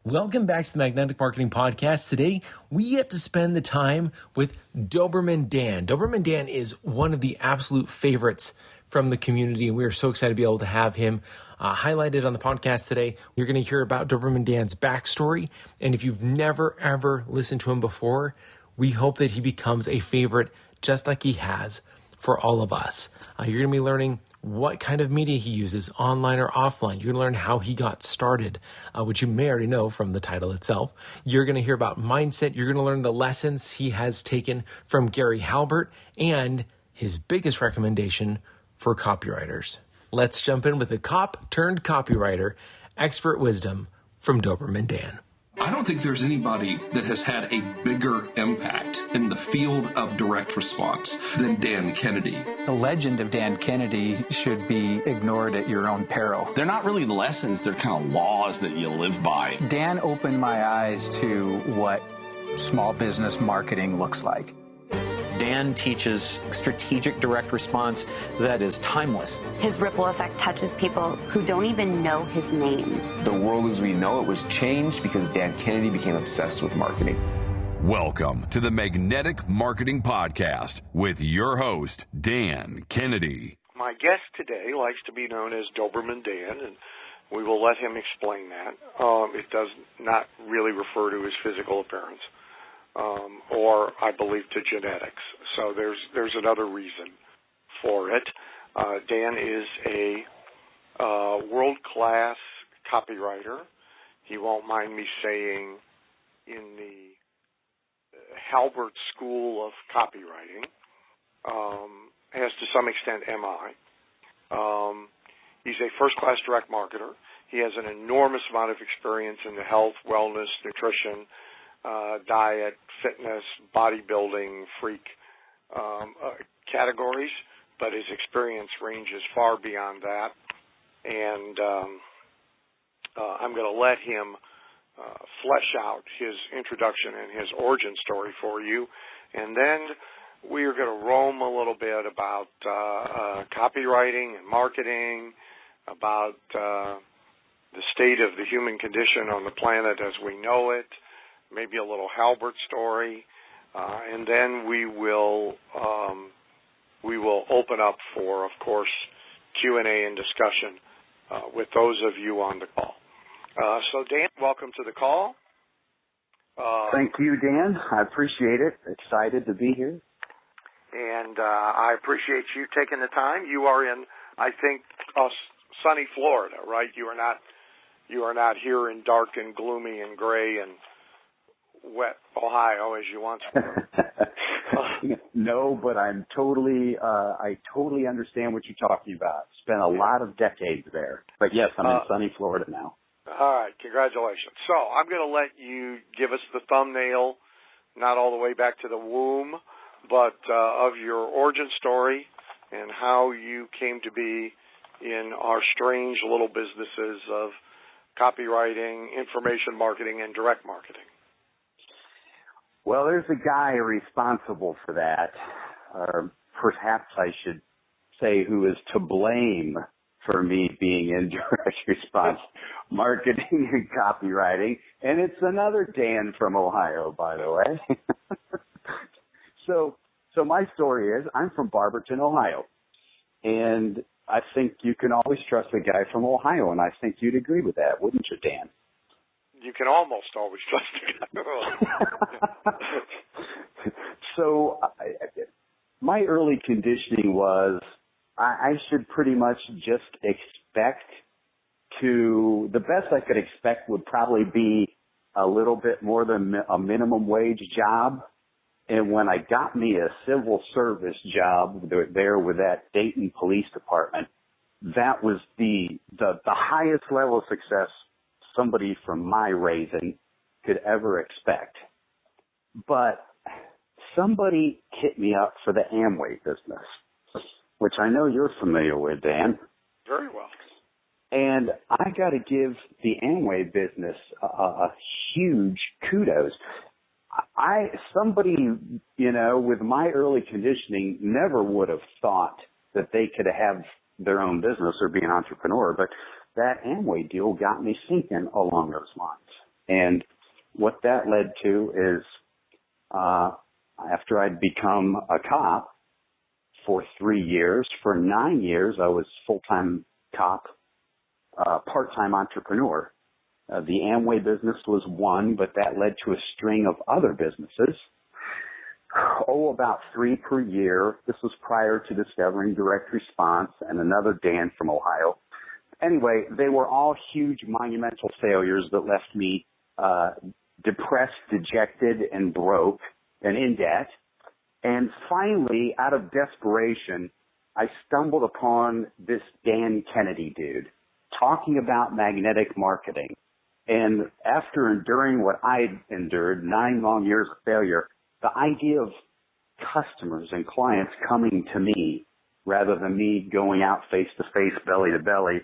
Welcome back to the Magnetic Marketing Podcast. Today, we get to spend the time with Doberman Dan. Doberman Dan is one of the absolute favorites from the community, and we are so excited to be able to have him highlighted on the podcast today. You're going to hear about Doberman Dan's backstory, and if you've never, ever listened to him before, we hope that he becomes a favorite just like he has for all of us. You're going to be learning what kind of media he uses, online or offline. You're going to learn how he got started, which you may already know from the title itself. You're going to hear about mindset. You're going to learn the lessons he has taken from Gary Halbert and his biggest recommendation for copywriters. Let's jump in with the cop turned copywriter, expert wisdom from Doberman Dan. I don't think there's anybody that has had a bigger impact in the field of direct response than Dan Kennedy. The legend of Dan Kennedy should be ignored at your own peril. They're not really lessons, they're kind of laws that you live by. Dan opened my eyes to what small business marketing looks like. Dan teaches strategic direct response that is timeless. His ripple effect touches people who don't even know his name. The world as we know it was changed because Dan Kennedy became obsessed with marketing. Welcome to the Magnetic Marketing Podcast with your host, Dan Kennedy. My guest today likes to be known as Doberman Dan, and we will let him explain that. It does not really refer to his physical appearance. Or I believe to genetics. So there's another reason for it. Dan is a world-class copywriter. He won't mind me saying in the Halbert School of Copywriting, as to some extent am I. He's a first-class direct marketer. He has an enormous amount of experience in the health, wellness, nutrition, diet, fitness, bodybuilding, freak categories, but his experience ranges far beyond that. And I'm going to let him flesh out his introduction and his origin story for you. And then we are going to roam a little bit about copywriting and marketing, about the state of the human condition on the planet as we know it, maybe a little Halbert story, and then we will open up for, of course, Q&A and discussion with those of you on the call. So, Dan, welcome to the call. Thank you, Dan. I appreciate it. Excited to be here. And I appreciate you taking the time. You are in, I think, sunny Florida, right? You are not here in dark and gloomy and gray and wet Ohio as you once were. No, but I totally understand what you're talking about. Spent a lot of decades there. But yes, I'm in sunny Florida now. All right, congratulations. So I'm going to let you give us the thumbnail, not all the way back to the womb, but of your origin story and how you came to be in our strange little businesses of copywriting, information marketing, and direct marketing. Well, there's a guy responsible for that, or perhaps I should say who is to blame for me being in direct response marketing and copywriting, and it's another Dan from Ohio, by the way. So my story is I'm from Barberton, Ohio, and I think you can always trust a guy from Ohio, and I think you'd agree with that, wouldn't you, Dan? You can almost always trust a guy. So my early conditioning was I should pretty much just expect the best I could expect would probably be a little bit more than a minimum wage job. And when I got me a civil service job there with that Dayton Police Department, that was the highest level of success somebody from my raising could ever expect. But somebody hit me up for the Amway business, which I know you're familiar with, Dan. Very well. And I got to give the Amway business a huge kudos. Somebody, with my early conditioning never would have thought that they could have their own business or be an entrepreneur, but that Amway deal got me thinking along those lines. And what that led to is after I'd become a cop for 3 years, for 9 years I was full-time cop, part-time entrepreneur. The Amway business was one, but that led to a string of other businesses. About 3 per year. This was prior to discovering direct response and another Dan from Ohio. Anyway, they were all huge monumental failures that left me depressed, dejected, and broke and in debt. And finally, out of desperation, I stumbled upon this Dan Kennedy dude talking about magnetic marketing. And after enduring what I'd endured, 9 long years of failure, the idea of customers and clients coming to me rather than me going out face to face, belly to belly,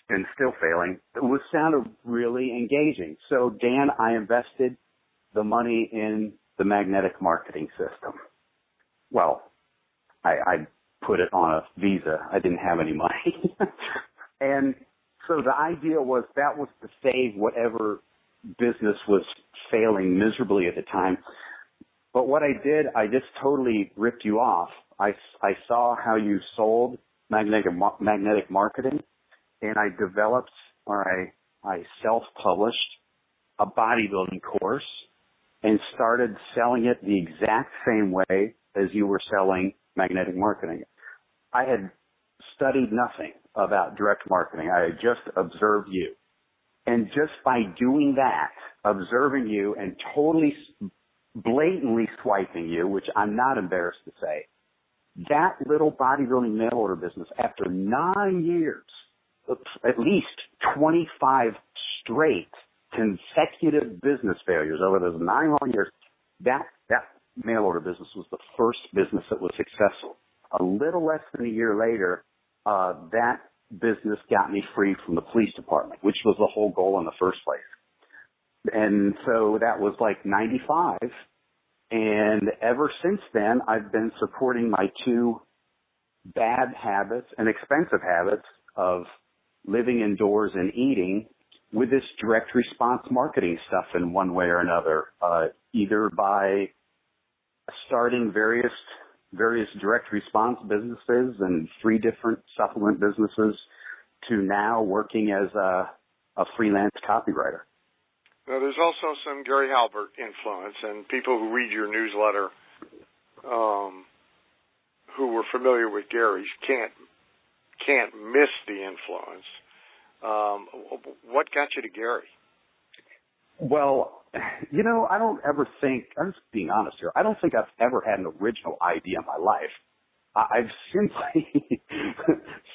and still failing, it sounded really engaging. So Dan, I invested the money in the magnetic marketing system. Well, I put it on a Visa. I didn't have any money. And so the idea was that was to save whatever business was failing miserably at the time. But what I did, I just totally ripped you off. I saw how you sold magnetic marketing, and I developed, or I self-published a bodybuilding course and started selling it the exact same way as you were selling magnetic marketing. I had studied nothing about direct marketing. I had just observed you. And just by doing that, observing you and totally blatantly swiping you, which I'm not embarrassed to say, that little bodybuilding mail order business, after 9 years, at least 25 straight consecutive business failures over those 9 long years, that mail order business was the first business that was successful. A little less than a year later, that business got me free from the police department, which was the whole goal in the first place. And so that was like 95. And ever since then, I've been supporting my 2 bad habits and expensive habits of living indoors and eating with this direct response marketing stuff in one way or another, either by starting various direct response businesses and 3 different supplement businesses to now working as a freelance copywriter. Now, there's also some Gary Halbert influence, and people who read your newsletter who were familiar with Gary's can't miss the influence. What got you to Gary? Well, I don't ever think, I'm just being honest here, I don't think I've ever had an original idea in my life. I've simply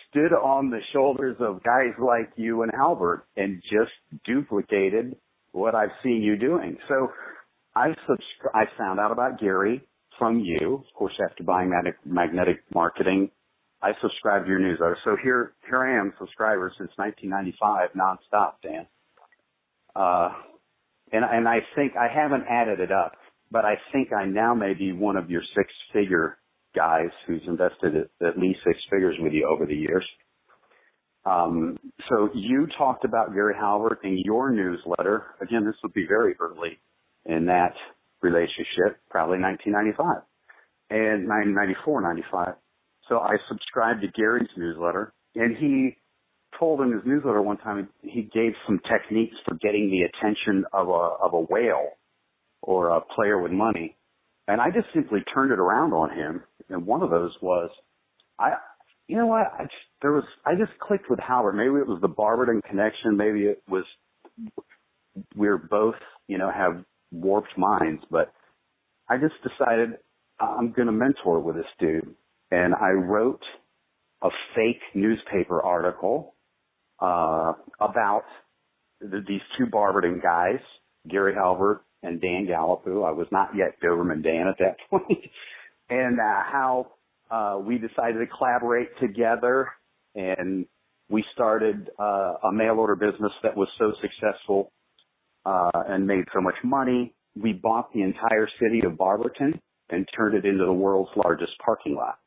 stood on the shoulders of guys like you and Halbert and just duplicated what I've seen you doing. So I found out about Gary from you, of course, after buying magnetic marketing. I subscribed to your newsletter. So here I am, subscriber since 1995, nonstop, Dan. And I think I haven't added it up, but I think I now may be one of your 6-figure guys who's invested at least 6 figures with you over the years. So you talked about Gary Halbert in your newsletter. Again, this would be very early in that relationship, probably 1995 and 1994, 95. So I subscribed to Gary's newsletter, and he told in his newsletter one time he gave some techniques for getting the attention of a whale or a player with money. And I just simply turned it around on him. And one of those was, I just clicked with Halbert. Maybe it was the Barberton connection. Maybe it was, we're both, have warped minds, but I just decided I'm going to mentor with this dude. And I wrote a fake newspaper article about these 2 Barberton guys, Gary Halbert and Dan Gallipo. I was not yet Doberman Dan at that point. And how we decided to collaborate together, and we started a mail order business that was so successful and made so much money. We bought the entire city of Barberton and turned it into the world's largest parking lot.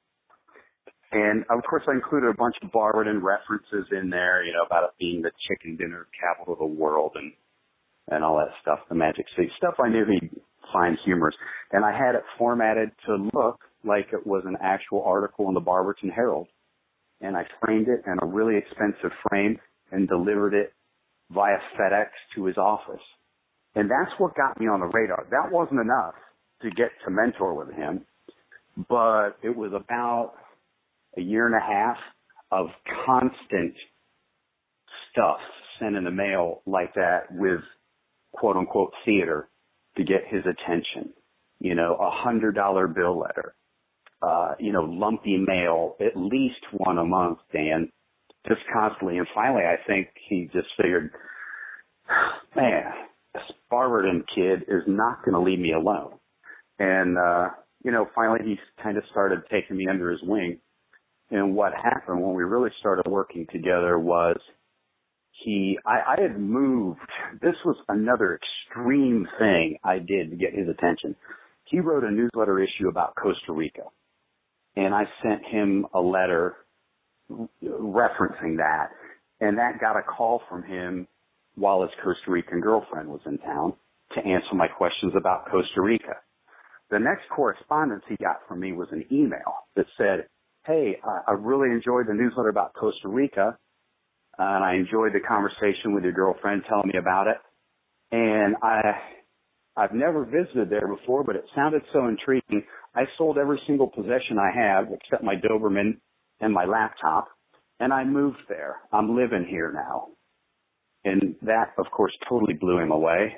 And, of course, I included a bunch of Barberton references in there, about it being the chicken dinner capital of the world and and all that stuff, the Magic City stuff I knew he'd find humorous. And I had it formatted to look like it was an actual article in the Barberton Herald. And I framed it in a really expensive frame and delivered it via FedEx to his office. And that's what got me on the radar. That wasn't enough to get to mentor with him, but it was about a year and a half of constant stuff sent in the mail like that with quote-unquote theater to get his attention. You know, $100 bill letter, lumpy mail, at least one a month, Dan, just constantly. And finally, I think he just figured, man, this Barberton kid is not going to leave me alone. And, finally he kind of started taking me under his wing. And what happened when we really started working together was I had moved. This was another extreme thing I did to get his attention. He wrote a newsletter issue about Costa Rica. And I sent him a letter referencing that. And that got a call from him while his Costa Rican girlfriend was in town to answer my questions about Costa Rica. The next correspondence he got from me was an email that said, hey, I really enjoyed the newsletter about Costa Rica, and I enjoyed the conversation with your girlfriend telling me about it. And I've never visited there before, but it sounded so intriguing. I sold every single possession I have except my Doberman and my laptop, and I moved there. I'm living here now. And that, of course, totally blew him away.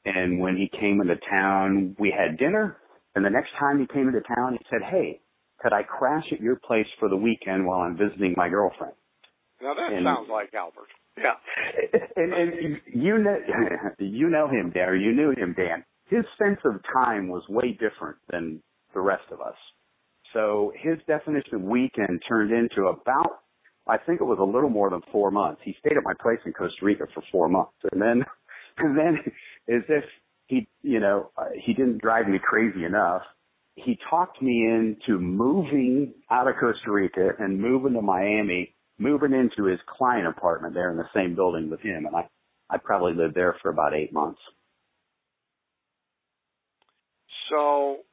And when he came into town, we had dinner. And the next time he came into town, he said, hey, could I crash at your place for the weekend while I'm visiting my girlfriend? Now that sounds like Halbert. Yeah. And you know him, Dan, or you knew him, Dan. His sense of time was way different than the rest of us. So his definition of weekend turned into about, I think it was a little more than 4 months. He stayed at my place in Costa Rica for 4 months. And then as if he didn't drive me crazy enough, he talked me into moving out of Costa Rica and moving to Miami, moving into his client apartment there in the same building with him. And I probably lived there for about 8 months. So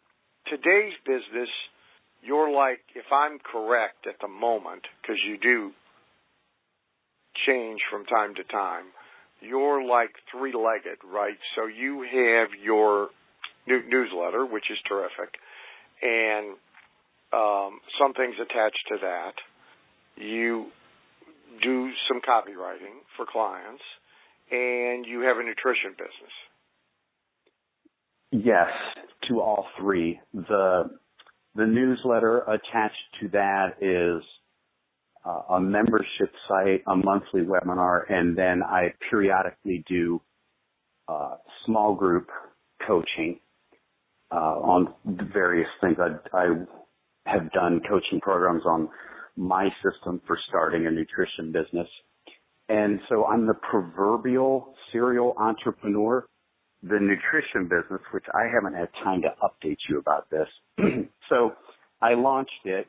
today's business, you're like, if I'm correct at the moment, because you do change from time to time, you're like three-legged, right? So you have your newsletter, which is terrific, and some things attached to that. You do some copywriting for clients, and you have a nutrition business. Yes, to all three. The newsletter attached to that is a membership site, a monthly webinar, and then I periodically do small group coaching on various things. I have done coaching programs on my system for starting a nutrition business. And so I'm the proverbial serial entrepreneur. The nutrition business, which I haven't had time to update you about this. So I launched it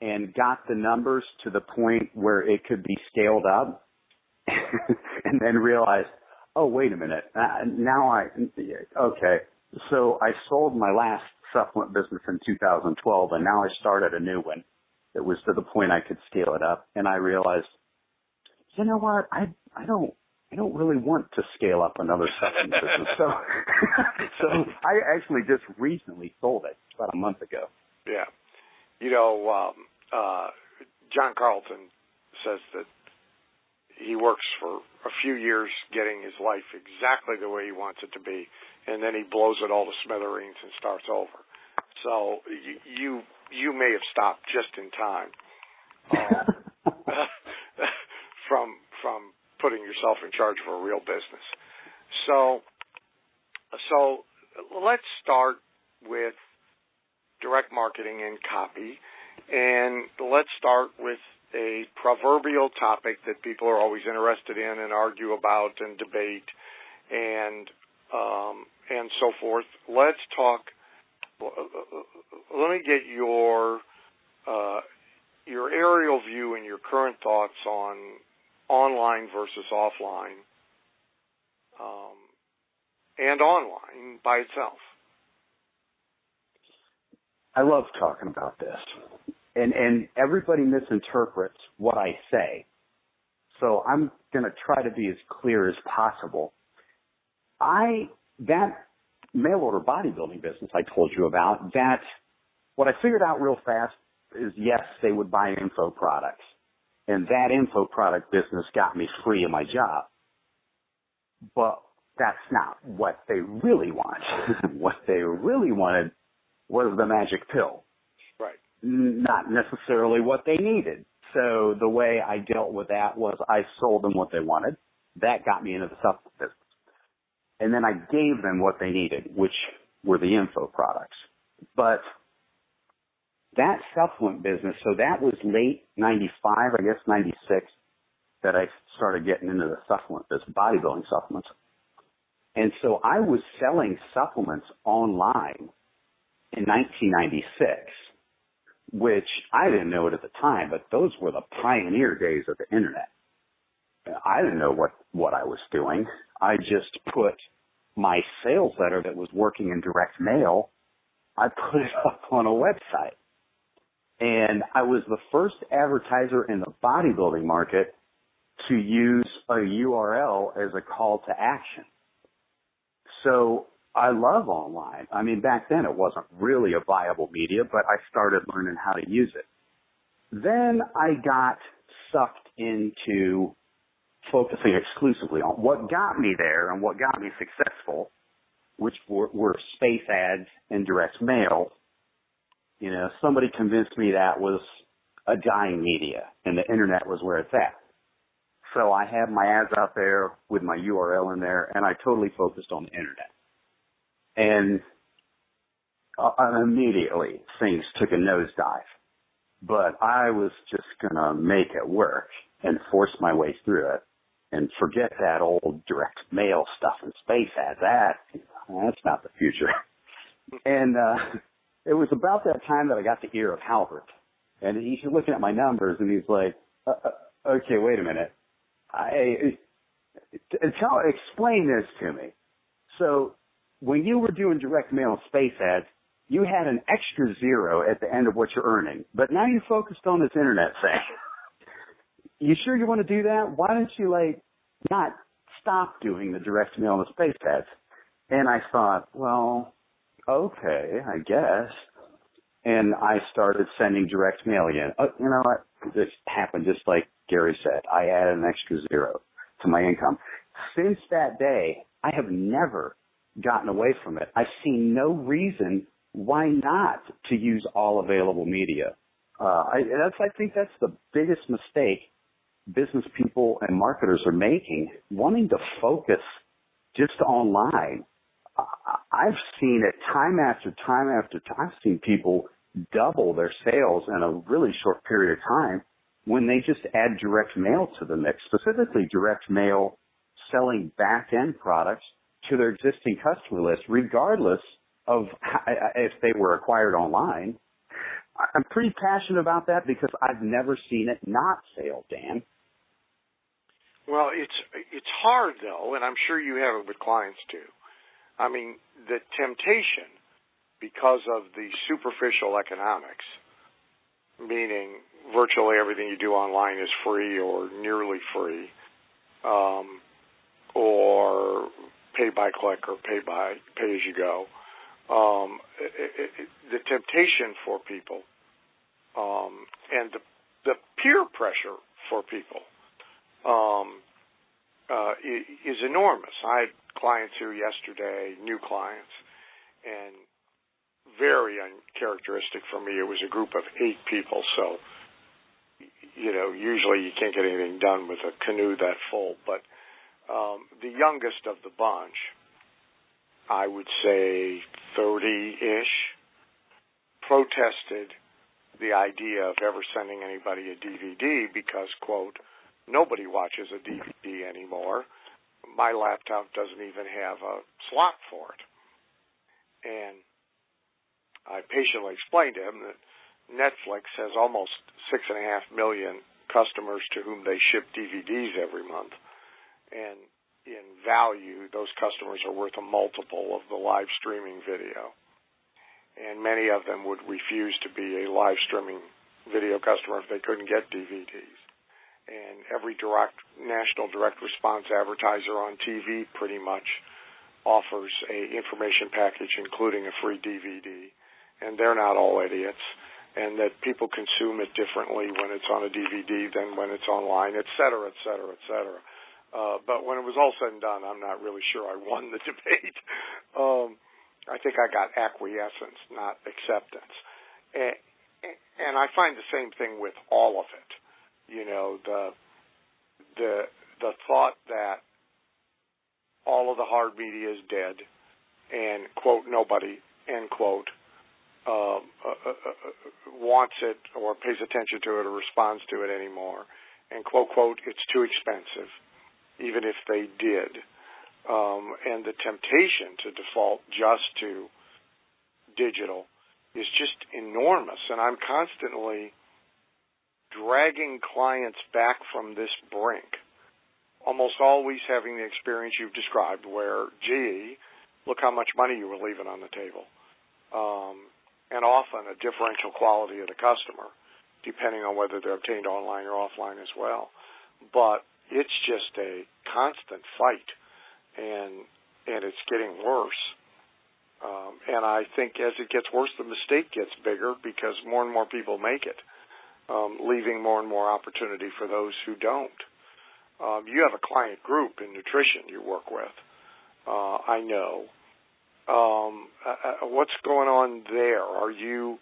and got the numbers to the point where it could be scaled up and then realized, oh, wait a minute. Okay. So I sold my last supplement business in 2012, and now I started a new one that was to the point I could scale it up. And I realized, you know what? I don't really want to scale up another supplement business. So I actually just recently sold it about a month ago. Yeah. John Carlton says that he works for a few years getting his life exactly the way he wants it to be, and then he blows it all to smithereens and starts over. So you may have stopped just in time from putting yourself in charge of a real business. So let's start with direct marketing and copy, and let's start with a proverbial topic that people are always interested in and argue about and debate and so forth. Let's talk. Let me get your aerial view and your current thoughts on online versus offline and online by itself? I love talking about this. And everybody misinterprets what I say. So I'm going to try to be as clear as possible. That mail order bodybuilding business I told you about, what I figured out real fast is, yes, they would buy info products. And that info product business got me free of my job. But that's not what they really want. What they really wanted was the magic pill. Right. Not necessarily what they needed. So the way I dealt with that was I sold them what they wanted. That got me into the supplement business. And then I gave them what they needed, which were the info products. But that supplement business, so that was late 95, I guess 96, that I started getting into the supplement business, bodybuilding supplements. And so I was selling supplements online in 1996, which I didn't know it at the time, but those were the pioneer days of the internet. I didn't know what I was doing. I just put my sales letter that was working in direct mail, I put it up on a website. And I was the first advertiser in the bodybuilding market to use a URL as a call to action. So I love online. I mean, back then it wasn't really a viable media, but I started learning how to use it. Then I got sucked into focusing exclusively on what got me there and what got me successful, which were space ads and direct mail. You know, somebody convinced me that was a dying media and the internet was where it's at. So I had my ads out there with my URL in there, and I totally focused on the internet. And immediately things took a nosedive. But I was just going to make it work and force my way through it and forget that old direct mail stuff and space ads. That's not the future. And it was about that time that I got the ear of Halbert. And he's looking at my numbers, and he's like, okay, wait a minute. Explain this to me. So when you were doing direct mail and space ads, you had an extra zero at the end of what you're earning. But now you focused on this internet thing. You sure you want to do that? Why don't you, not stop doing the direct mail and the space ads? And I thought, well, okay, I guess. And I started sending direct mail again. You know what? This happened just like Gary said. I added an extra zero to my income. Since that day, I have never gotten away from it. I've seen no reason why not to use all available media. I think that's the biggest mistake business people and marketers are making, wanting to focus just online. I've seen it time after time after time. I've seen people double their sales in a really short period of time when they just add direct mail to the mix, specifically direct mail selling back-end products to their existing customer list, regardless of if they were acquired online. I'm pretty passionate about that because I've never seen it not fail, Dan. Well, it's hard, though, and I'm sure you have it with clients, too. I mean, the temptation, because of the superficial economics, meaning virtually everything you do online is free or nearly free, or pay by click or pay as you go. The temptation for people, and the peer pressure for people, is enormous. I had clients here yesterday, new clients, and very uncharacteristic for me. It was a group of 8 people, so, usually you can't get anything done with a canoe that full. But the youngest of the bunch, I would say 30-ish, protested the idea of ever sending anybody a DVD because, quote, nobody watches a DVD anymore. My laptop doesn't even have a slot for it. And I patiently explained to him that Netflix has almost 6.5 million customers to whom they ship DVDs every month. And in value, those customers are worth a multiple of the live streaming video. And many of them would refuse to be a live streaming video customer if they couldn't get DVDs. And every national direct response advertiser on TV pretty much offers a information package including a free DVD. And they're not all idiots. And that people consume it differently when it's on a DVD than when it's online, et cetera, et cetera, et cetera. But when it was all said and done, I'm not really sure I won the debate. I think I got acquiescence, not acceptance. And I find the same thing with all of it. You know, the thought that all of the hard media is dead and, quote, nobody, end quote, wants it or pays attention to it or responds to it anymore, and, quote, quote, it's too expensive, even if they did. And the temptation to default just to digital is just enormous, and I'm constantly dragging clients back from this brink, almost always having the experience you've described where, gee, look how much money you were leaving on the table. And often a differential quality of the customer, depending on whether they're obtained online or offline as well. But it's just a constant fight, and it's getting worse. And I think as it gets worse, the mistake gets bigger because more and more people make it, leaving more and more opportunity for those who don't. You have a client group in nutrition you work with, I know. What's going on there? Are you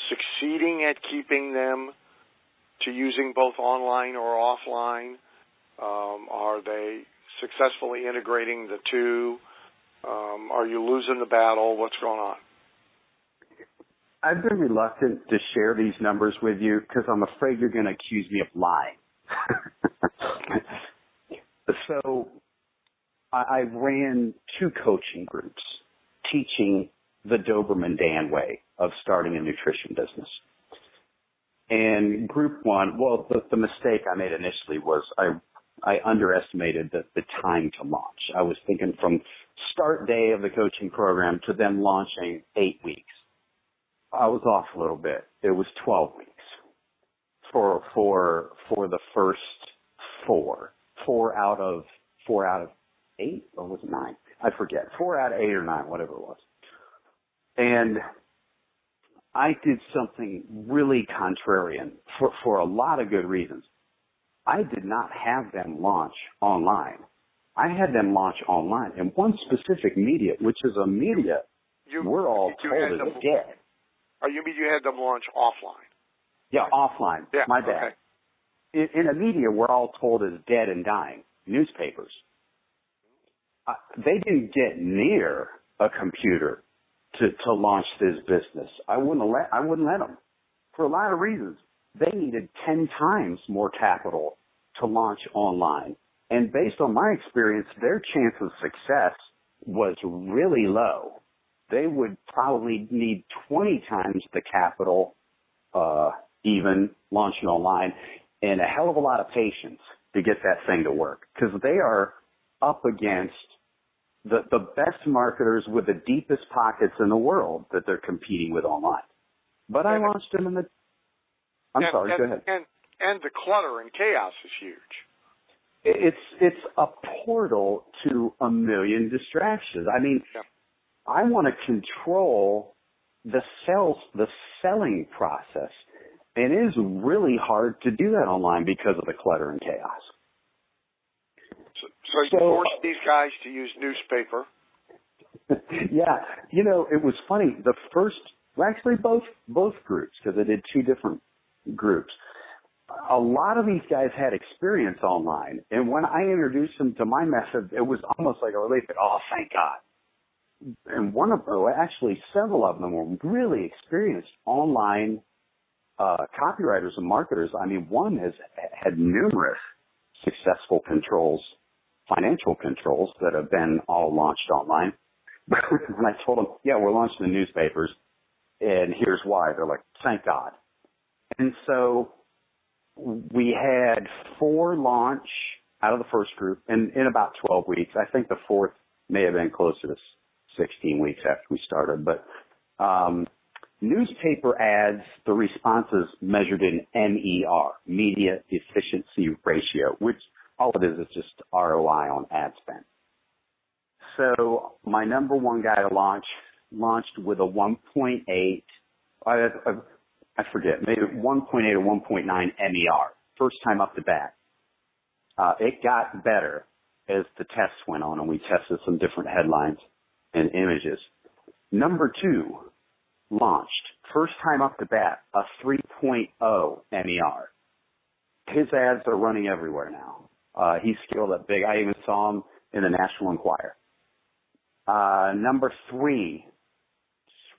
succeeding at keeping them to using both online or offline? Are they successfully integrating the two? Are you losing the battle? What's going on? I've been reluctant to share these numbers with you because I'm afraid you're going to accuse me of lying. So I ran 2 coaching groups teaching the Doberman Dan way of starting a nutrition business. And group 1, well, the mistake I made initially was I underestimated the time to launch. I was thinking from start day of the coaching program to them launching 8 weeks. I was off a little bit. It was 12 weeks for the first 4. 4 out of 8, or was it 9? I forget. 4 out of 8 or 9, whatever it was. And I did something really contrarian for a lot of good reasons. I did not have them launch online. I had them launch online in one specific media, which is a media we're all told is dead. Oh, you mean you had them launch offline? Yeah, offline. Yeah, my bad. Okay. In a media we're all told is dead and dying, newspapers. They didn't get near a computer to launch this business. I wouldn't let them for a lot of reasons. They needed 10 times more capital to launch online. And based on my experience, their chance of success was really low. They would probably need 20 times the capital, even launching online, and a hell of a lot of patience to get that thing to work, because they are up against the best marketers with the deepest pockets in the world that they're competing with online. But I launched them in the... Sorry, go ahead. And the clutter and chaos is huge. It's a portal to a million distractions. I mean, I want to control the selling process. And it is really hard to do that online because of the clutter and chaos. So you forced these guys to use newspaper. Yeah. You know, it was funny. Actually both groups, because I did 2 different groups. A lot of these guys had experience online. And when I introduced them to my method, it was almost like a relief. Oh, thank God. And actually several of them were really experienced online copywriters and marketers. I mean, one has had numerous successful financial controls that have been all launched online. And I told them, yeah, we're launching the newspapers, and here's why. They're like, thank God. And so we had 4 launch out of the first group in about 12 weeks. I think the fourth may have been closer to 16 weeks after we started. But newspaper ads, the responses measured in MER, media efficiency ratio, which all it is just ROI on ad spend. So my number one guy to launched with a 1.8, I forget, maybe 1.8 or 1.9 MER, first time up the bat. It got better as the tests went on, and we tested some different headlines and images. Number two launched, first time up the bat, a 3.0 MER. His ads are running everywhere now. He's scaled up big. I even saw him in the National Enquirer. Number three,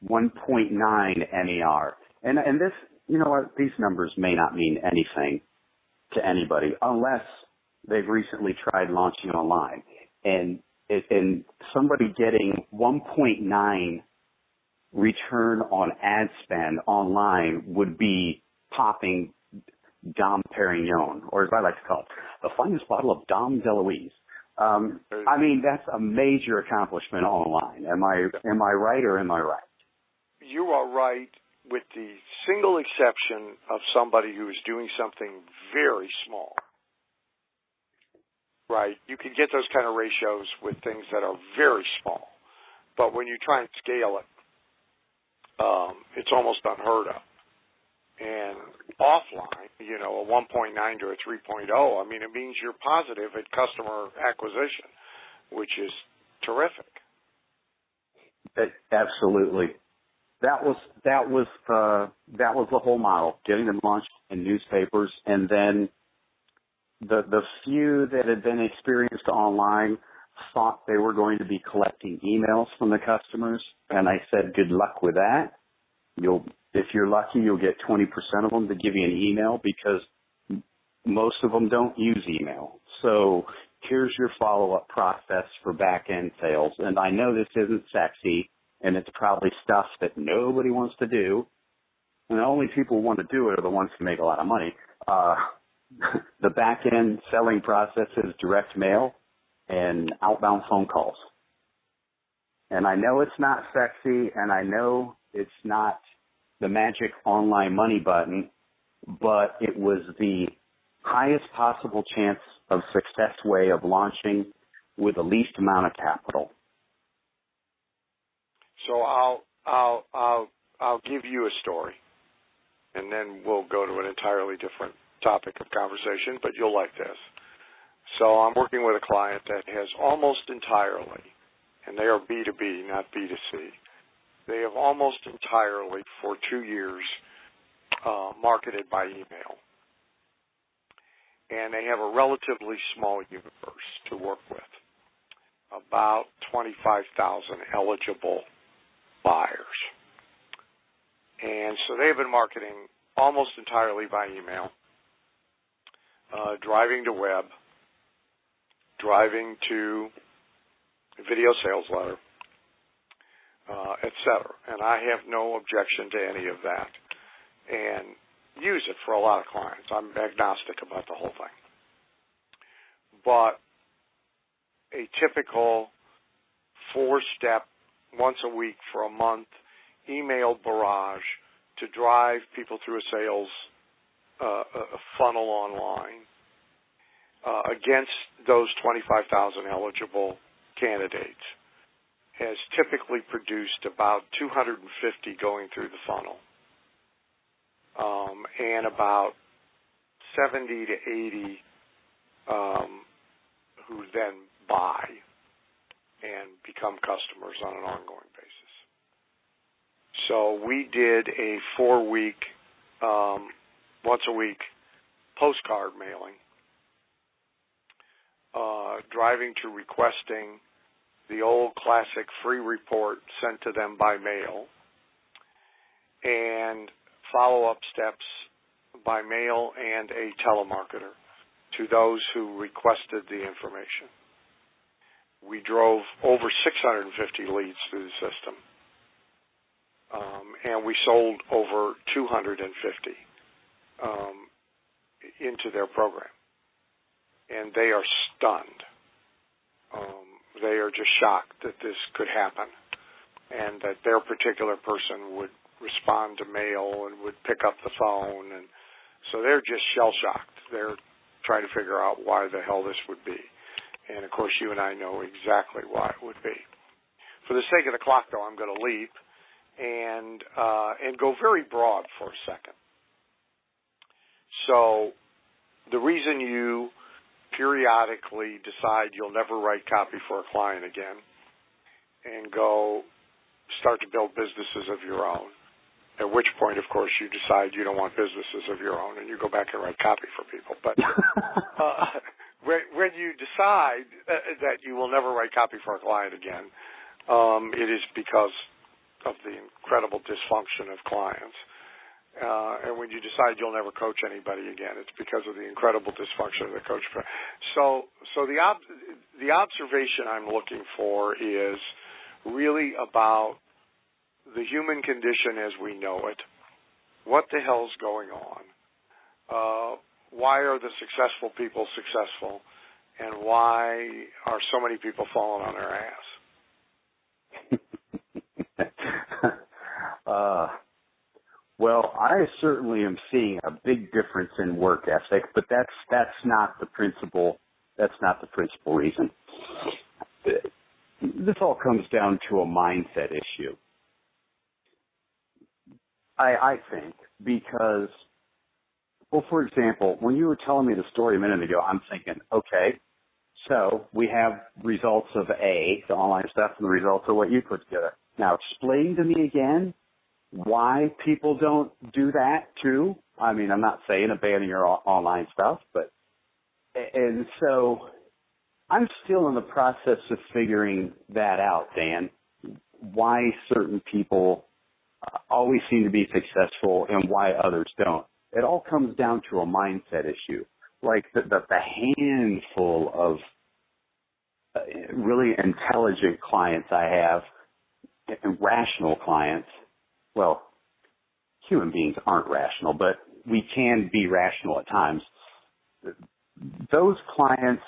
1.9 MER. And this, you know what, these numbers may not mean anything to anybody unless they've recently tried launching online. And somebody getting 1.9 return on ad spend online would be popping Dom Perignon, or as I like to call it, the finest bottle of Dom DeLuise. I mean, that's a major accomplishment online. Am I right or am I right? You are right, with the single exception of somebody who is doing something very small. Right? You can get those kind of ratios with things that are very small. But when you try and scale it, it's almost unheard of. And offline, you know, a 1.9 to a 3.0, I mean, it means you're positive at customer acquisition, which is terrific. Absolutely. That was the whole model, getting them launched in newspapers, and then the few that had been experienced online thought they were going to be collecting emails from the customers, and I said, good luck with that. If you're lucky, you'll get 20% of them to give you an email, because most of them don't use email. So here's your follow-up process for back-end sales. And I know this isn't sexy, and it's probably stuff that nobody wants to do. And the only people who want to do it are the ones who make a lot of money. The back-end selling process is direct mail and outbound phone calls. And I know it's not sexy, and I know it's not the magic online money button, but it was the highest possible chance of success way of launching with the least amount of capital. So I'll give you a story, and then we'll go to an entirely different topic of conversation, but you'll like this. So I'm working with a client that has almost entirely, and they are B2B, not B2C, they have almost entirely for 2 years marketed by email. And they have a relatively small universe to work with, about 25,000 eligible buyers. And so they've been marketing almost entirely by email, driving to web, driving to video sales letter, et cetera. And I have no objection to any of that, and use it for a lot of clients. I'm agnostic about the whole thing. But a typical 4-step, once a week for a month, email barrage to drive people through a sales a funnel online against those 25,000 eligible candidates has typically produced about 250 going through the funnel, and about 70 to 80 who then buy and become customers on an ongoing basis. So we did a 4-week, once a week postcard mailing, driving to requesting the old classic free report sent to them by mail, and follow-up steps by mail and a telemarketer to those who requested the information. We drove over 650 leads through the system, and we sold over 250 into their program. and they are stunned. They are just shocked that this could happen, and that their particular person would respond to mail and would pick up the phone, and so they're just shell-shocked. They're trying to figure out why the hell this would be. And, of course, you and I know exactly why it would be. For the sake of the clock, though, I'm going to leap and go very broad for a second. So the reason you periodically decide you'll never write copy for a client again and go start to build businesses of your own, at which point, of course, you decide you don't want businesses of your own and you go back and write copy for people. But when you decide that you will never write copy for a client again, it is because of the incredible dysfunction of clients. And when you decide you'll never coach anybody again, it's because of the incredible dysfunction of the coach. So the observation I'm looking for is really about the human condition as we know it. What the hell's going on? Why are the successful people successful? And why are so many people falling on their ass? Well, I certainly am seeing a big difference in work ethic, but that's not the principal. That's not the principal reason. This all comes down to a mindset issue. I think, because, well, for example, when you were telling me the story a minute ago, I'm thinking, okay, so we have results of A, the online stuff, and the results of what you put together. Now explain to me again why people don't do that too. I mean, I'm not saying abandon your online stuff, but, and so I'm still in the process of figuring that out, Dan, why certain people always seem to be successful and why others don't. It all comes down to a mindset issue. Like the handful of really intelligent clients I have, and rational clients, well, human beings aren't rational, but we can be rational at times. Those clients,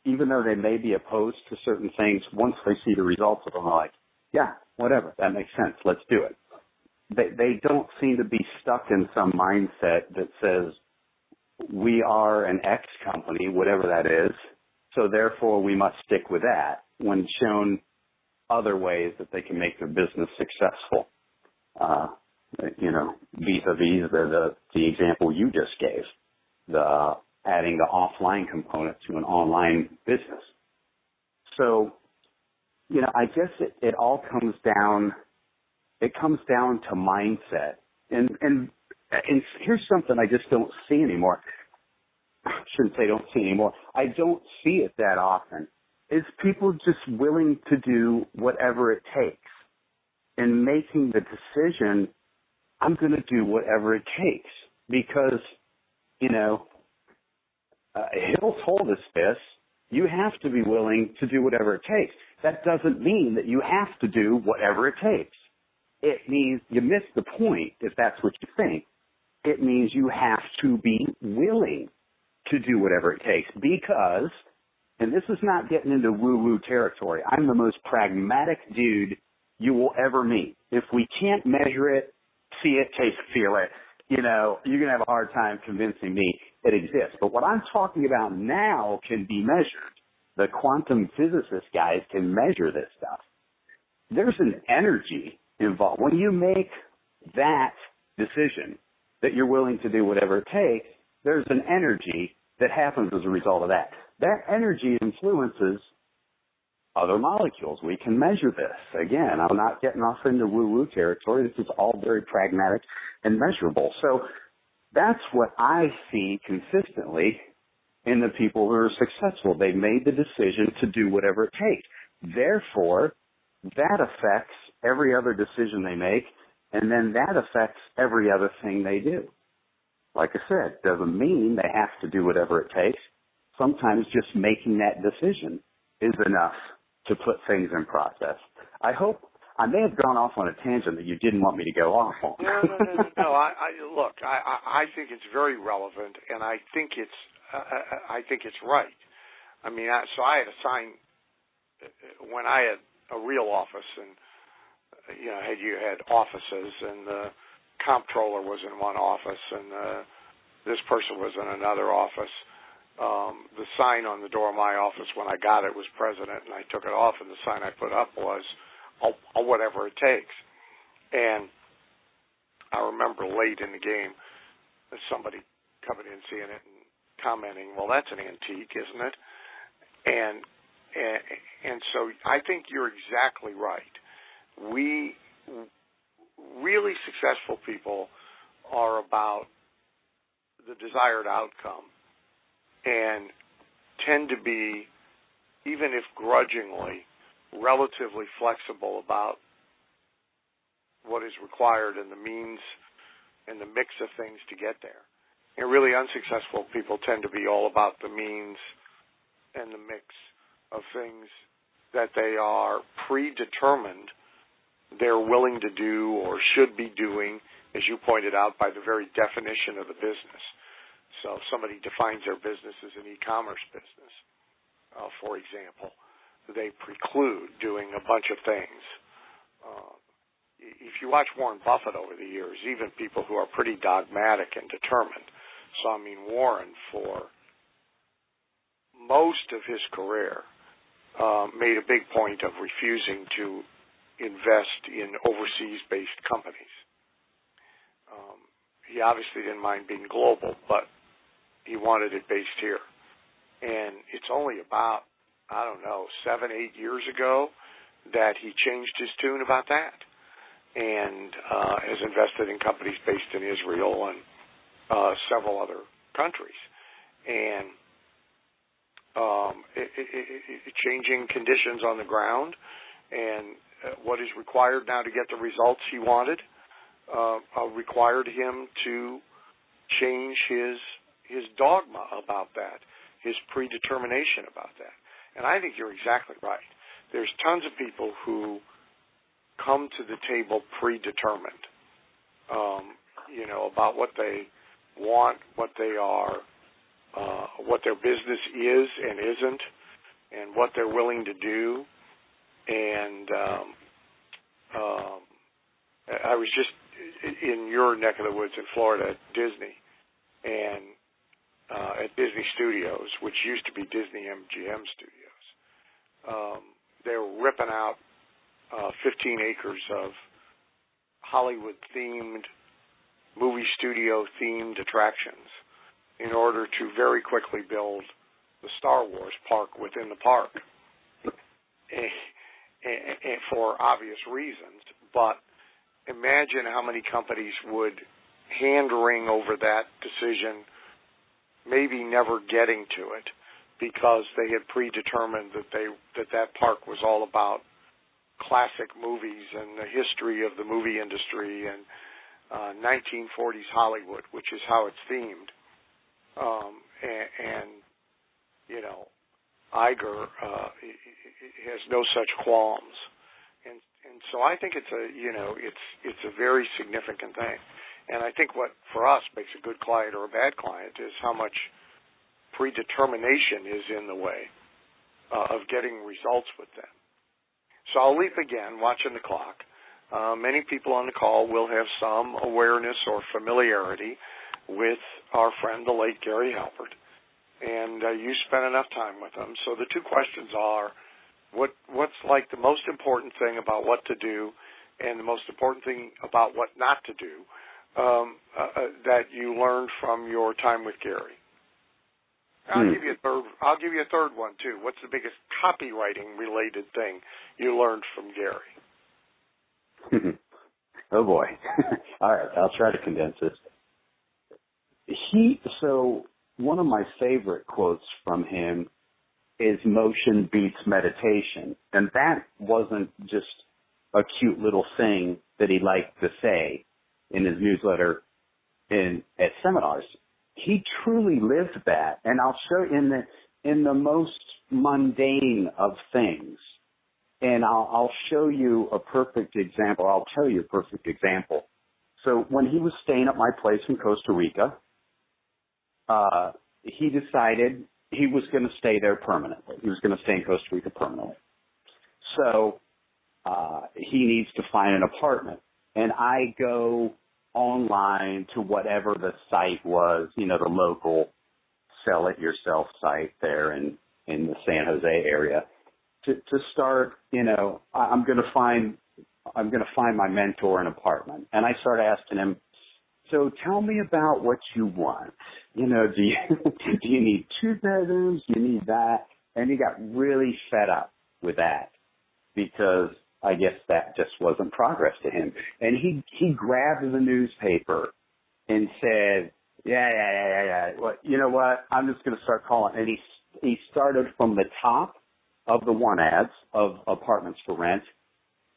even though they may be opposed to certain things, once they see the results of them, they're like, yeah, whatever, that makes sense, let's do it. They don't seem to be stuck in some mindset that says, we are an X company, whatever that is, so therefore we must stick with that, when shown other ways that they can make their business successful. Vis-a-vis the example you just gave, the adding the offline component to an online business. So, I guess it all comes down to mindset. And here's something I just don't see anymore. I shouldn't say don't see anymore. I don't see it that often. Is people just willing to do whatever it takes and making the decision, I'm going to do whatever it takes. Because, Hill told us this, you have to be willing to do whatever it takes. That doesn't mean that you have to do whatever it takes. It means you miss the point if that's what you think. It means you have to be willing to do whatever it takes because, and this is not getting into woo-woo territory, I'm the most pragmatic dude you will ever meet. If we can't measure it, see it, taste, feel it, you're going to have a hard time convincing me it exists. But what I'm talking about now can be measured. The quantum physicist guys can measure this stuff. There's an energy involved. When you make that decision that you're willing to do whatever it takes, there's an energy that happens as a result of that. That energy influences other molecules. We can measure this. Again, I'm not getting off into woo-woo territory. This is all very pragmatic and measurable. So that's what I see consistently in the people who are successful. They made the decision to do whatever it takes. Therefore, that affects every other decision they make, and then that affects every other thing they do. Like I said, doesn't mean they have to do whatever it takes. Sometimes just making that decision is enough to put things in process. I hope I may have gone off on a tangent that you didn't want me to go off on. No. I think it's very relevant, and I think it's I think it's right. I mean, so I had a sign when I had a real office, and you had offices, and the comptroller was in one office, and this person was in another office. The sign on the door of my office when I got it was president, and I took it off, and the sign I put up was whatever it takes. And I remember late in the game somebody coming in, seeing it, and commenting, well, that's an antique, isn't it? And so I think you're exactly right. We really successful people are about the desired outcome and tend to be, even if grudgingly, relatively flexible about what is required and the means and the mix of things to get there. And really unsuccessful people tend to be all about the means and the mix of things that they are predetermined they're willing to do or should be doing, as you pointed out, by the very definition of the business. So if somebody defines their business as an e-commerce business, for example, they preclude doing a bunch of things. If you watch Warren Buffett over the years, even people who are pretty dogmatic and determined, so I mean Warren, for most of his career, made a big point of refusing to invest in overseas-based companies. He obviously didn't mind being global, but he wanted it based here. And it's only about, 7, 8 years ago that he changed his tune about that and has invested in companies based in Israel and several other countries. And changing conditions on the ground and what is required now to get the results he wanted required him to change his dogma about that, his predetermination about that. And I think you're exactly right. There's tons of people who come to the table predetermined, about what they want, what they are, what their business is and isn't, and what they're willing to do. And I was just in your neck of the woods in Florida at Disney, and at Disney Studios, which used to be Disney MGM Studios. They were ripping out 15 acres of Hollywood-themed, movie studio-themed attractions in order to very quickly build the Star Wars park within the park, and for obvious reasons. But imagine how many companies would hand-wring over that decision, maybe never getting to it, because they had predetermined that park was all about classic movies and the history of the movie industry and 1940s Hollywood, which is how it's themed. Iger has no such qualms, and so I think it's a very significant thing. And I think what for us makes a good client or a bad client is how much predetermination is in the way of getting results with them. So I'll leap again, watching the clock. Many people on the call will have some awareness or familiarity with our friend, the late Gary Halbert, and you spent enough time with him. So the two questions are, what's like the most important thing about what to do and the most important thing about what not to do that you learned from your time with Gary? I'll give you a third one too. What's the biggest copywriting related thing you learned from Gary? Oh boy. All right, I'll try to condense this. So one of my favorite quotes from him is "motion beats meditation," and that wasn't just a cute little thing that he liked to say in his newsletter at seminars. He truly lived that, and I'll show in the most mundane of things. And I'll show you a perfect example. I'll tell you a perfect example. So when he was staying at my place in Costa Rica, he decided he was going to stay there permanently. He was going to stay in Costa Rica permanently. So he needs to find an apartment. And I go online to whatever the site was, the local sell it yourself site there in the San Jose area to start, I'm going to find my mentor an apartment. And I start asking him, so tell me about what you want. Do you need 2 bedrooms? Do you need that? And he got really fed up with that because I guess that just wasn't progress to him. And he grabbed the newspaper and said, yeah. Well, you know what? I'm just going to start calling. And he started from the top of the one ads of apartments for rent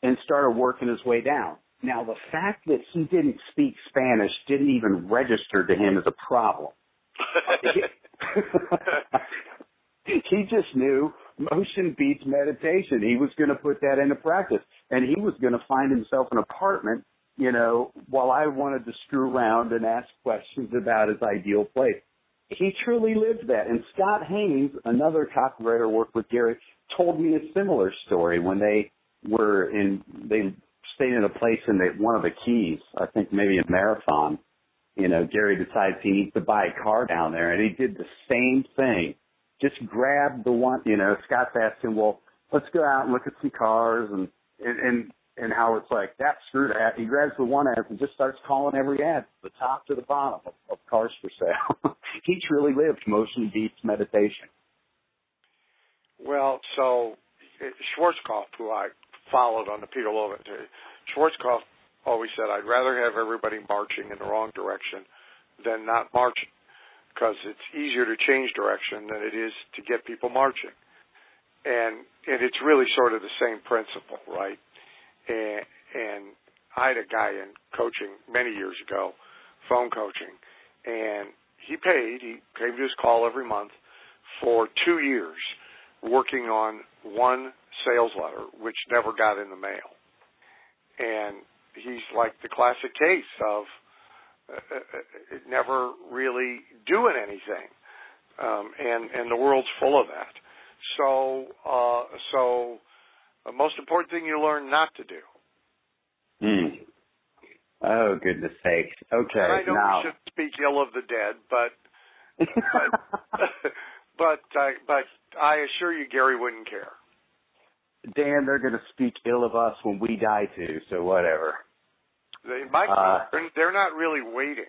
and started working his way down. Now, the fact that he didn't speak Spanish didn't even register to him as a problem. He just knew motion beats meditation. He was going to put that into practice, and he was going to find himself an apartment, while I wanted to screw around and ask questions about his ideal place. He truly lived that. And Scott Haynes, another copywriter worked with Gary, told me a similar story when they stayed in a place in one of the Keys, I think maybe in Marathon. Gary decides he needs to buy a car down there, and he did the same thing. Just grabbed the one, Scott's asked him, well, let's go out and look at some cars and how it's like, screw that. He grabs the one ad and just starts calling every ad, from the top to the bottom of cars for sale. He truly lived motion beats meditation. Well, so Schwarzkopf, who I followed on the Peter Lovin, Schwarzkopf always said, I'd rather have everybody marching in the wrong direction than not marching, because it's easier to change direction than it is to get people marching. And it's really sort of the same principle, right? And I had a guy in coaching many years ago, phone coaching, and he came to his call every month for 2 years working on one sales letter, which never got in the mail. And he's like the classic case of never really doing anything. And the world's full of that. So the most important thing you learn not to do. Oh, goodness sakes. Okay. And I know now. we shouldn't speak ill of the dead, but I assure you Gary wouldn't care. Dan, they're going to speak ill of us when we die too, so whatever. They might be. They're not really waiting.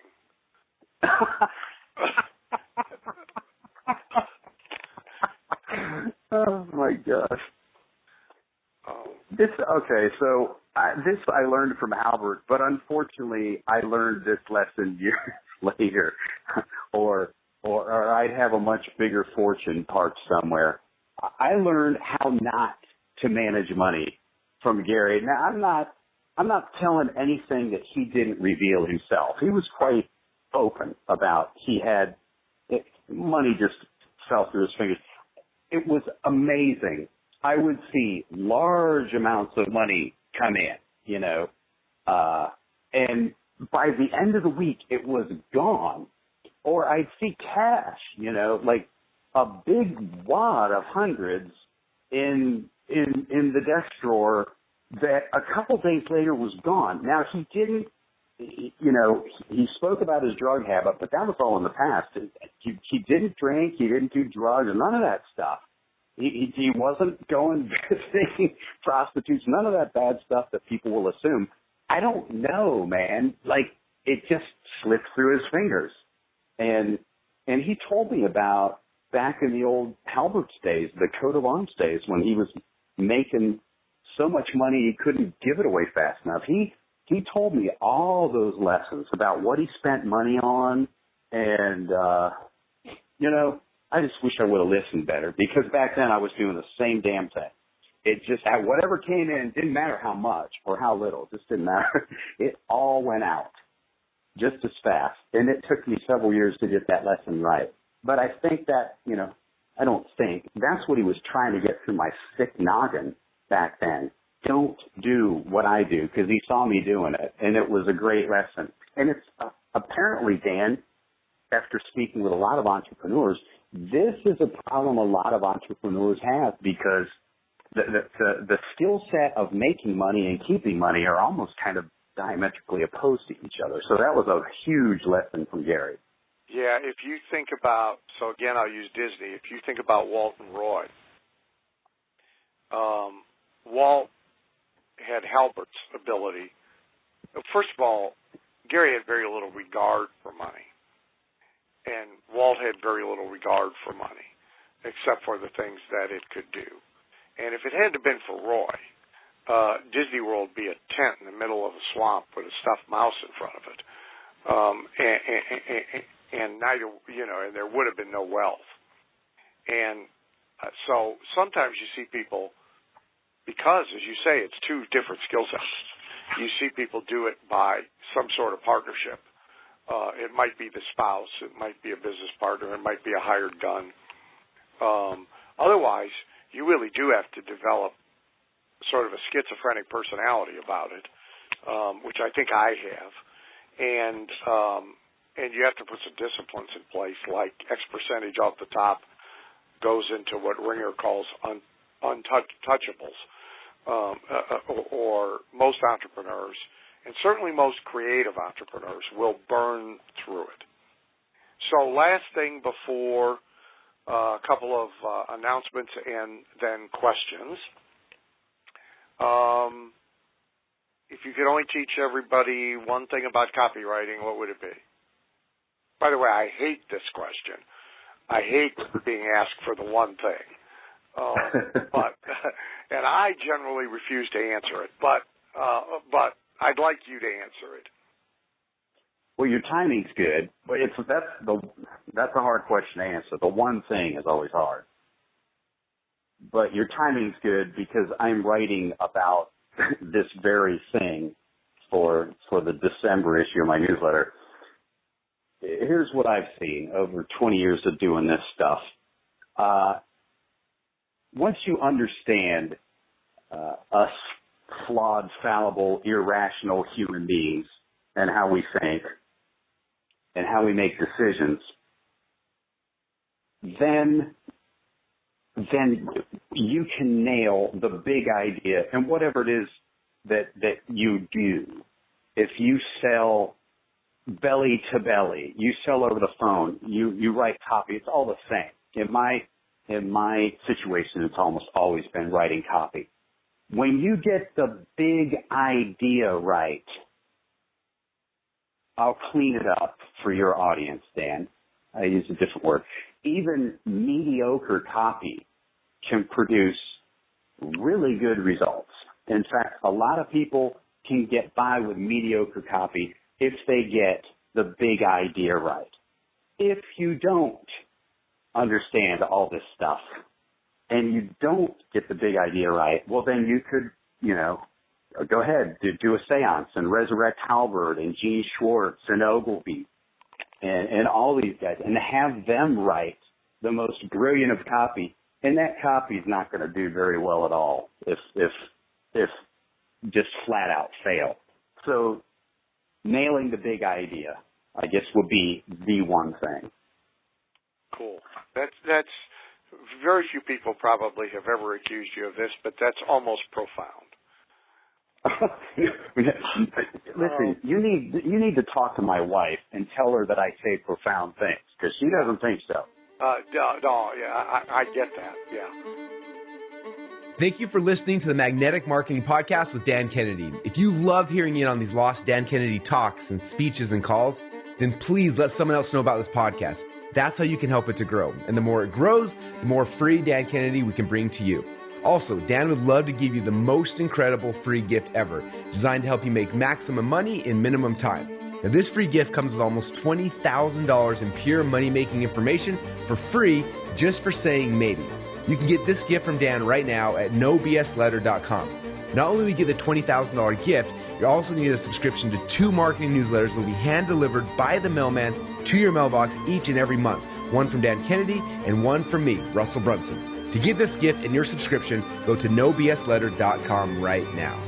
Oh my gosh. So I learned from Halbert, but unfortunately I learned this lesson years later, or I'd have a much bigger fortune parked somewhere. I learned how not to manage money from Gary. Now I'm not telling anything that he didn't reveal himself. He was quite open about money just fell through his fingers. It was amazing. I would see large amounts of money come in, and by the end of the week it was gone. Or I'd see cash, like a big wad of hundreds in the desk drawer that a couple days later was gone. Now he didn't, he spoke about his drug habit, but that was all in the past. He didn't drink, he didn't do drugs, none of that stuff. He wasn't going visiting prostitutes, none of that bad stuff that people will assume. I don't know, man. Like, it just slipped through his fingers. And he told me about back in the old Halbert's days, the coat of arms days, when he was making so much money he couldn't give it away fast enough. He told me all those lessons about what he spent money on, and I just wish I would have listened better, because back then I was doing the same damn thing. It just, whatever came in, didn't matter how much or how little, it just didn't matter. It all went out just as fast. And it took me several years to get that lesson right. But I think that, I don't think, that's what he was trying to get through my sick noggin back then. Don't do what I do, because he saw me doing it, and it was a great lesson. And it's apparently, Dan, after speaking with a lot of entrepreneurs, this is a problem a lot of entrepreneurs have, because the skill set of making money and keeping money are almost kind of diametrically opposed to each other. So that was a huge lesson from Gary. Yeah, if you think about, so again, I'll use Disney. If you think about Walt and Roy, Walt had Halbert's ability. First of all, Gary had very little regard for money, and Walt had very little regard for money, except for the things that it could do. And if it hadn't been for Roy, Disney World would be a tent in the middle of a swamp with a stuffed mouse in front of it. And neither, and there would have been no wealth. And so sometimes you see people, because, as you say, it's two different skill sets, you see people do it by some sort of partnership. It might be the spouse, it might be a business partner, it might be a hired gun. Otherwise, you really do have to develop sort of a schizophrenic personality about it, which I think I have. And you have to put some disciplines in place, like X percentage off the top goes into what Ringer calls untouchables, or most entrepreneurs, and certainly most creative entrepreneurs, will burn through it. So last thing before a couple of announcements and then questions. If you could only teach everybody one thing about copywriting, what would it be? By the way, I hate this question. I hate being asked for the one thing. But and I generally refuse to answer it. But I'd like you to answer it. Well, your timing's good, but that's a hard question to answer. The one thing is always hard. But your timing's good because I'm writing about this very thing for the December issue of my newsletter. Here's what I've seen over 20 years of doing this stuff. Once you understand us flawed, fallible, irrational human beings and how we think and how we make decisions, then you can nail the big idea and whatever it is that you do. If you sell belly to belly, you sell over the phone, you write copy, it's all the same. In my situation, it's almost always been writing copy. When you get the big idea right, I'll clean it up for your audience, Dan. I use a different word. Even mediocre copy can produce really good results. In fact, a lot of people can get by with mediocre copy if they get the big idea right. If you don't understand all this stuff and you don't get the big idea right, well, then you could, go ahead, do a seance and resurrect Halbert and Gene Schwartz and Ogilvy and all these guys and have them write the most brilliant of copy. And that copy is not going to do very well at all if just flat out fail. So nailing the big idea, I guess, would be the one thing. Cool. That's very few people probably have ever accused you of this, but that's almost profound. Listen, you need to talk to my wife and tell her that I say profound things because she doesn't think so. No, yeah, I get that, yeah. Thank you for listening to the Magnetic Marketing Podcast with Dan Kennedy. If you love hearing in on these lost Dan Kennedy talks and speeches and calls, then please let someone else know about this podcast. That's how you can help it to grow. And the more it grows, the more free Dan Kennedy we can bring to you. Also, Dan would love to give you the most incredible free gift ever, designed to help you make maximum money in minimum time. Now, this free gift comes with almost $20,000 in pure money-making information for free just for saying maybe. You can get this gift from Dan right now at nobsletter.com. Not only will you get the $20,000 gift, you're also going to get a subscription to 2 marketing newsletters that will be hand-delivered by the mailman to your mailbox each and every month. One from Dan Kennedy and one from me, Russell Brunson. To get this gift and your subscription, go to nobsletter.com right now.